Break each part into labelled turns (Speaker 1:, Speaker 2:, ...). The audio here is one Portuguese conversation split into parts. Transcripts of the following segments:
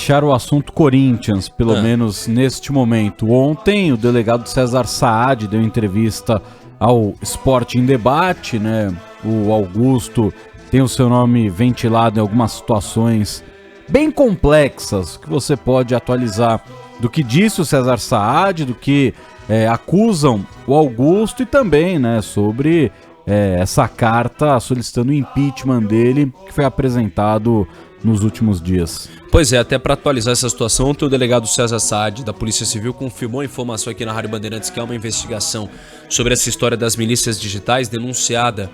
Speaker 1: deixar o assunto Corinthians, pelo menos neste momento. Ontem, o delegado César Saad deu entrevista ao Esporte em Debate, né? O Augusto tem o seu nome ventilado em algumas situações bem complexas, que você pode atualizar do que disse o César Saad, do que acusam o Augusto e também, né, sobre essa carta solicitando o impeachment dele, que foi apresentado nos últimos dias.
Speaker 2: Pois é, até para atualizar essa situação, ontem o delegado César Saad, da Polícia Civil, confirmou a informação aqui na Rádio Bandeirantes que há uma investigação sobre essa história das milícias digitais, denunciada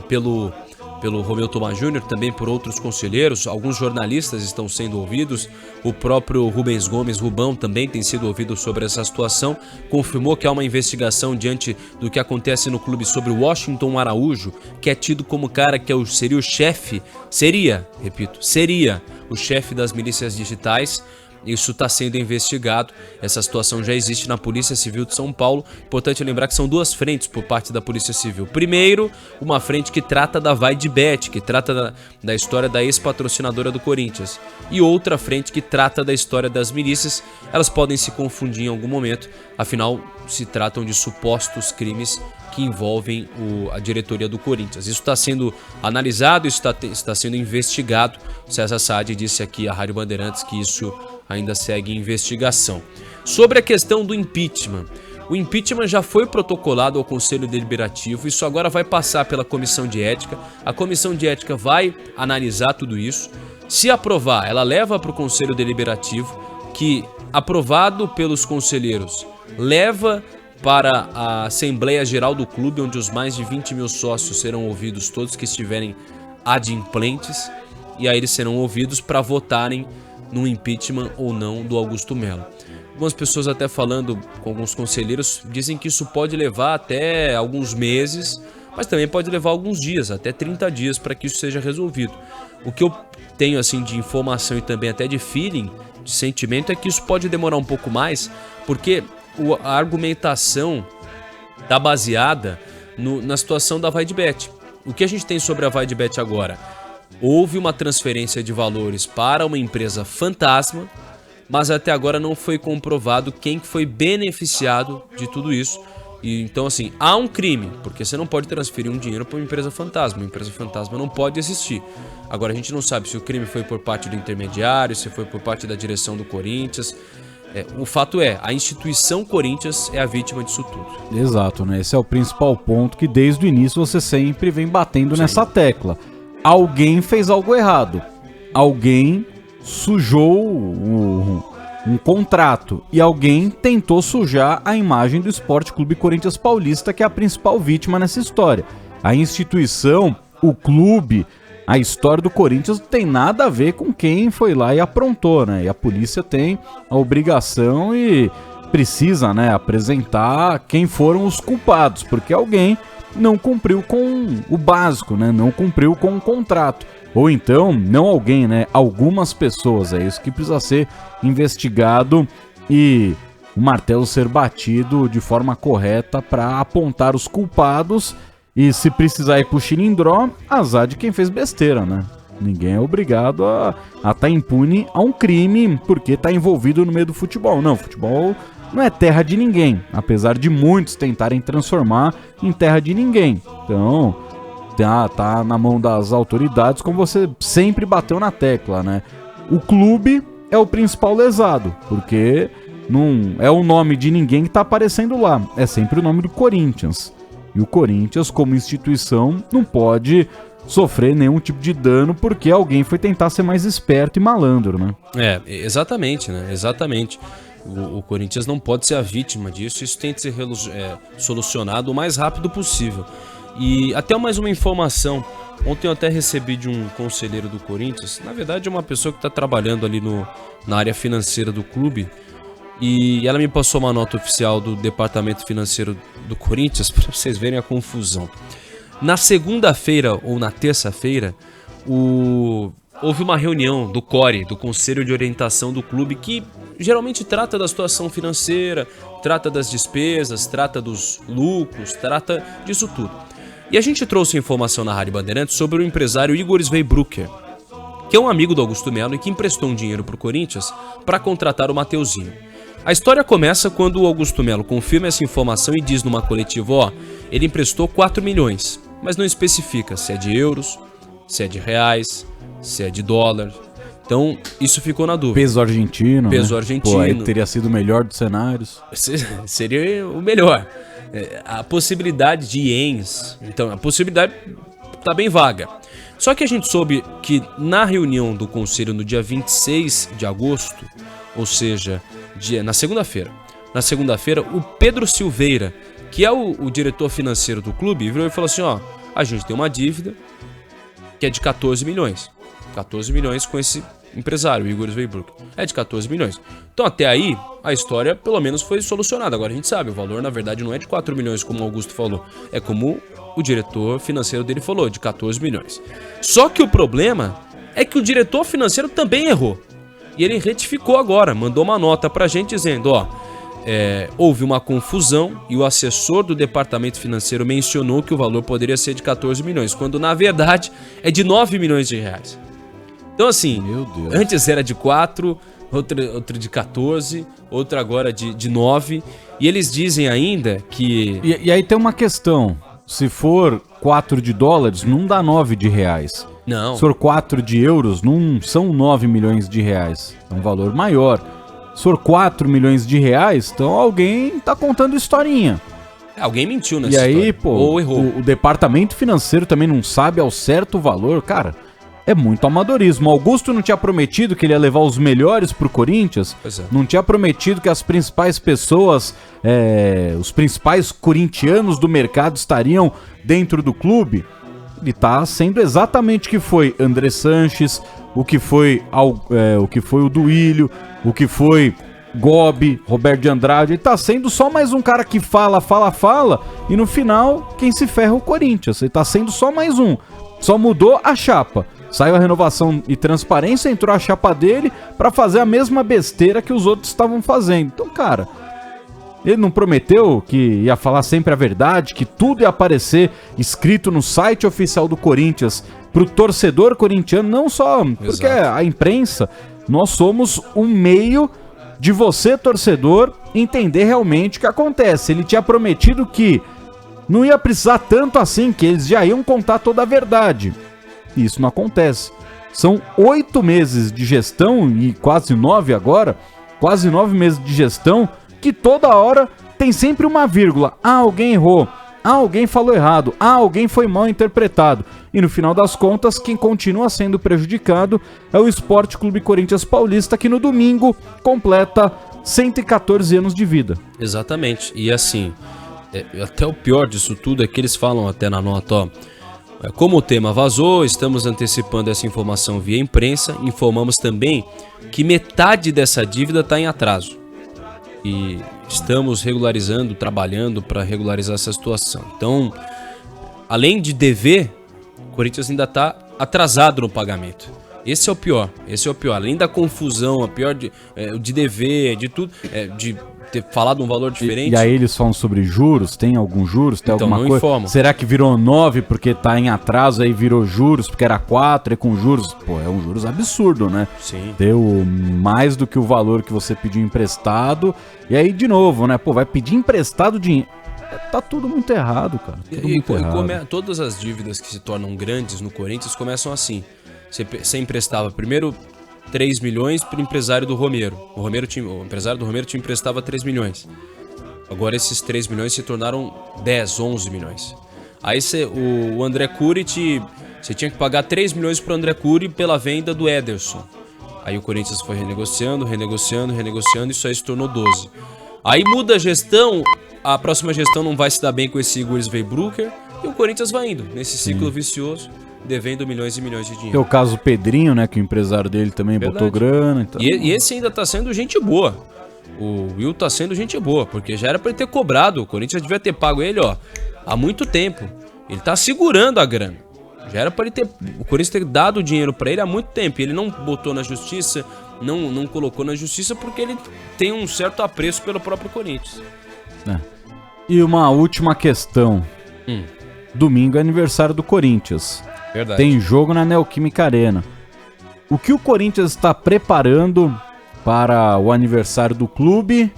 Speaker 2: pelo Romeu Thomaz Júnior, também por outros conselheiros. Alguns jornalistas estão sendo ouvidos, o próprio Rubens Gomes, Rubão, também tem sido ouvido sobre essa situação. Confirmou que há uma investigação diante do que acontece no clube sobre o Washington Araújo, que é tido como cara que seria o chefe, seria o chefe das milícias digitais. Isso está sendo investigado, essa situação já existe na Polícia Civil de São Paulo. Importante lembrar que são duas frentes por parte da Polícia Civil. Primeiro, uma frente que trata da Vai de Bet, que trata da história da ex-patrocinadora do Corinthians. E outra frente que trata da história das milícias. Elas podem se confundir em algum momento, afinal se tratam de supostos crimes que envolvem a diretoria do Corinthians. Isso está sendo analisado, isso está sendo investigado. César Saad disse aqui à Rádio Bandeirantes que isso ainda segue em investigação. Sobre a questão do impeachment, o impeachment já foi protocolado ao Conselho Deliberativo, isso agora vai passar pela Comissão de Ética, a Comissão de Ética vai analisar tudo isso, se aprovar, ela leva para o Conselho Deliberativo, que, aprovado pelos conselheiros, leva para a Assembleia Geral do clube, onde os mais de 20 mil sócios serão ouvidos, todos que estiverem adimplentes, e aí eles serão ouvidos para votarem no impeachment ou não do Augusto Melo. Algumas pessoas até falando com alguns conselheiros dizem que isso pode levar até alguns meses, mas também pode levar alguns dias, até 30 dias para que isso seja resolvido. O que eu tenho assim de informação e também até de feeling, de sentimento, é que isso pode demorar um pouco mais, porque a argumentação está baseada na situação da Vai de Bet. O que a gente tem sobre a Vai de Bet agora? Houve uma transferência de valores para uma empresa fantasma, mas até agora não foi comprovado quem foi beneficiado de tudo isso. E, então, assim, há um crime, porque você não pode transferir um dinheiro para uma empresa fantasma. Uma empresa fantasma não pode existir. Agora, a gente não sabe se o crime foi por parte do intermediário, se foi por parte da direção do Corinthians. O fato é, a instituição Corinthians é a vítima disso tudo.
Speaker 1: Exato, né? Esse é o principal ponto que desde o início você sempre vem batendo nessa tecla. Alguém fez algo errado. Alguém sujou um contrato. E alguém tentou sujar a imagem do Esporte Clube Corinthians Paulista, que é a principal vítima nessa história. A instituição, o clube, a história do Corinthians não tem nada a ver com quem foi lá e aprontou, né? E a polícia tem a obrigação e precisa, né, apresentar quem foram os culpados, porque alguém não cumpriu com o básico, né? Não cumpriu com o contrato. Ou então, não alguém, né? Algumas pessoas. É isso que precisa ser investigado e o martelo ser batido de forma correta para apontar os culpados. E se precisar ir pro xilindró, azar de quem fez besteira, né? Ninguém é obrigado a estar impune a um crime porque está envolvido no meio do futebol. Não, futebol não é terra de ninguém, apesar de muitos tentarem transformar em terra de ninguém. Então, tá na mão das autoridades, como você sempre bateu na tecla, né? O clube é o principal lesado, porque não é o nome de ninguém que tá aparecendo lá, é sempre o nome do Corinthians. E o Corinthians, como instituição, não pode sofrer nenhum tipo de dano porque alguém foi tentar ser mais esperto e malandro, né?
Speaker 2: Exatamente, né? Exatamente. O Corinthians não pode ser a vítima disso, isso tem que ser solucionado o mais rápido possível. E até mais uma informação, ontem eu até recebi de um conselheiro do Corinthians, na verdade é uma pessoa que está trabalhando ali na área financeira do clube, e ela me passou uma nota oficial do departamento financeiro do Corinthians, para vocês verem a confusão. Na segunda-feira ou na terça-feira, houve uma reunião do CORE, do Conselho de Orientação do clube, que geralmente trata da situação financeira, trata das despesas, trata dos lucros, trata disso tudo. E a gente trouxe informação na Rádio Bandeirantes sobre o empresário Igor Sveibrucker. que é um amigo do Augusto Melo e que emprestou um dinheiro pro Corinthians para contratar o Mateuzinho. A história começa quando o Augusto Melo confirma essa informação e diz numa coletiva, ó, ele emprestou 4 milhões, mas não especifica se é de euros, se é de reais, se é de dólar. Então, isso ficou na dúvida.
Speaker 1: Peso argentino,
Speaker 2: Peso
Speaker 1: né?
Speaker 2: argentino.
Speaker 1: Pô, aí teria sido o melhor dos cenários.
Speaker 2: Seria o melhor. A possibilidade de ienes, então a possibilidade tá bem vaga. Só que a gente soube que na reunião do conselho no dia 26 de agosto, ou seja, na segunda-feira, o Pedro Silveira, que é o diretor financeiro do clube, virou e falou assim, ó, a gente tem uma dívida que é de 14 milhões. 14 milhões com esse empresário, o Igor Sveibruck. É de 14 milhões. Então até aí, a história pelo menos foi solucionada. Agora a gente sabe, o valor na verdade não é de 4 milhões como o Augusto falou. É como o diretor financeiro dele falou, de 14 milhões. Só que o problema é que o diretor financeiro também errou. E ele retificou agora, mandou uma nota pra gente dizendo, ó, houve uma confusão e o assessor do departamento financeiro mencionou que o valor poderia ser de 14 milhões, quando na verdade é de 9 milhões de reais. Então assim,
Speaker 1: Meu Deus.
Speaker 2: Antes era de 4, outra de 14, outra agora de 9. E eles dizem ainda que...
Speaker 1: E aí tem uma questão. Se for 4 de dólares, não dá 9 de reais.
Speaker 2: Não.
Speaker 1: Se for 4 de euros, não são 9 milhões de reais. É um valor maior. Se for 4 milhões de reais, então alguém tá contando historinha.
Speaker 2: Alguém mentiu nessa
Speaker 1: E aí,
Speaker 2: história.
Speaker 1: pô,
Speaker 2: Ou errou.
Speaker 1: o departamento financeiro também não sabe ao certo o valor. Cara, é muito amadorismo. Augusto não tinha prometido que ele ia levar os melhores pro Corinthians?
Speaker 2: Pois é.
Speaker 1: Não tinha prometido que as principais pessoas, os principais corintianos do mercado estariam dentro do clube? Ele tá sendo exatamente o que foi André Sanches, o que foi o Duílio, o que foi Gobi, Roberto de Andrade. Ele tá sendo só mais um cara que fala, e no final quem se ferra é o Corinthians. Ele tá sendo só mais um. Só mudou a chapa. Saiu a renovação e transparência, entrou a chapa dele pra fazer a mesma besteira que os outros estavam fazendo. Então, cara, ele não prometeu que ia falar sempre a verdade, que tudo ia aparecer escrito no site oficial do Corinthians pro torcedor corintiano, não só porque a imprensa, nós somos um meio de você, torcedor, entender realmente o que acontece. Ele tinha prometido que não ia precisar tanto assim, que eles já iam contar toda a verdade. E isso não acontece. São 8 meses de gestão, e quase 9 agora, quase 9 meses de gestão, que toda hora tem sempre uma vírgula. Ah, alguém errou. Ah, alguém falou errado. Ah, alguém foi mal interpretado. E no final das contas, quem continua sendo prejudicado é o Sport Clube Corinthians Paulista, que no domingo completa 114 anos de vida.
Speaker 2: Exatamente. E assim, até o pior disso tudo é que eles falam até na nota, ó. Como o tema vazou, estamos antecipando essa informação via imprensa. Informamos também que metade dessa dívida está em atraso. E estamos regularizando, trabalhando para regularizar essa situação. Então, além de dever, o Corinthians ainda está atrasado no pagamento. Esse é o pior. Além da confusão, a pior de dever, de tudo, de ter falado um valor diferente.
Speaker 1: E aí eles falam sobre juros? Tem alguns juros? Tem
Speaker 2: então,
Speaker 1: alguma coisa?
Speaker 2: Informam.
Speaker 1: Será que virou 9 porque tá em atraso, aí virou juros porque era 4 e com juros? Pô, é um juros absurdo, né?
Speaker 2: Sim.
Speaker 1: Deu mais do que o valor que você pediu emprestado. E aí, de novo, né? Pô, vai pedir emprestado dinheiro. Tá tudo muito errado, cara. Tudo muito errado.
Speaker 2: Todas as dívidas que se tornam grandes no Corinthians começam assim. Você emprestava primeiro 3 milhões para o empresário do Romero. O empresário do Romero te emprestava 3 milhões. Agora esses 3 milhões se tornaram 10, 11 milhões. Aí o André Cury você tinha que pagar 3 milhões para o André Cury pela venda do Ederson. Aí o Corinthians foi renegociando, isso aí se tornou 12. Aí muda a gestão, a próxima gestão não vai se dar bem com esse Igor Sveibrucker e o Corinthians vai indo nesse ciclo vicioso, devendo milhões e milhões de dinheiro.
Speaker 1: Tem o caso do Pedrinho, né, que o empresário dele também botou grana. Então...
Speaker 2: E esse ainda tá sendo gente boa. O Will tá sendo gente boa, porque já era pra ele ter cobrado. O Corinthians devia ter pago ele, ó, há muito tempo. Ele tá segurando a grana. Já era pra ele o Corinthians ter dado o dinheiro pra ele há muito tempo. Ele não botou na justiça, não colocou na justiça porque ele tem um certo apreço pelo próprio Corinthians.
Speaker 1: E uma última questão. Domingo é aniversário do Corinthians.
Speaker 2: Verdade.
Speaker 1: Tem jogo na Neoquímica Arena. O que o Corinthians está preparando para o aniversário do clube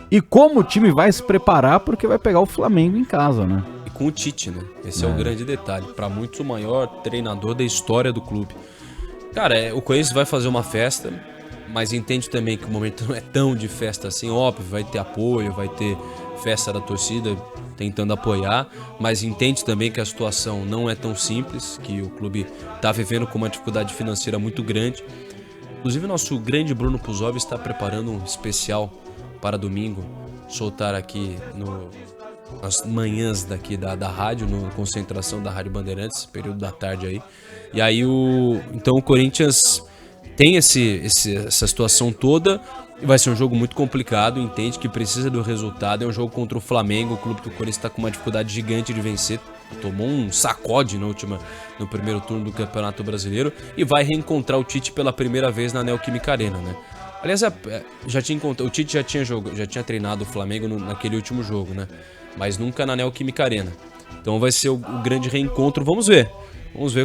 Speaker 1: e como o time vai se preparar porque vai pegar o Flamengo em casa, né?
Speaker 2: E com o Tite, né? Esse é o grande detalhe. Para muitos, o maior treinador da história do clube. Cara, o Corinthians vai fazer uma festa, mas entende também que o momento não é tão de festa assim. Óbvio, vai ter apoio, vai ter festa da torcida tentando apoiar, mas entende também que a situação não é tão simples, que o clube está vivendo com uma dificuldade financeira muito grande. Inclusive, o nosso grande Bruno Puzov está preparando um especial para domingo, soltar aqui nas manhãs daqui da rádio, na concentração da Rádio Bandeirantes, período da tarde aí. E aí, então o Corinthians tem essa situação toda. Vai ser um jogo muito complicado, entende que precisa do resultado. É um jogo contra o Flamengo, o clube que o Corinthians está com uma dificuldade gigante de vencer. Tomou um sacode no primeiro turno do Campeonato Brasileiro e vai reencontrar o Tite pela primeira vez na Neoquímica Arena, né? Aliás, o Tite já tinha treinado o Flamengo naquele último jogo, né? Mas nunca na Neoquímica Arena. Então vai ser o grande reencontro. Vamos ver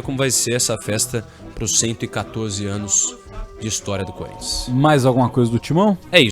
Speaker 2: como vai ser essa festa para os 114 anos de história do Corinthians.
Speaker 1: Mais alguma coisa do Timão?
Speaker 2: É isso.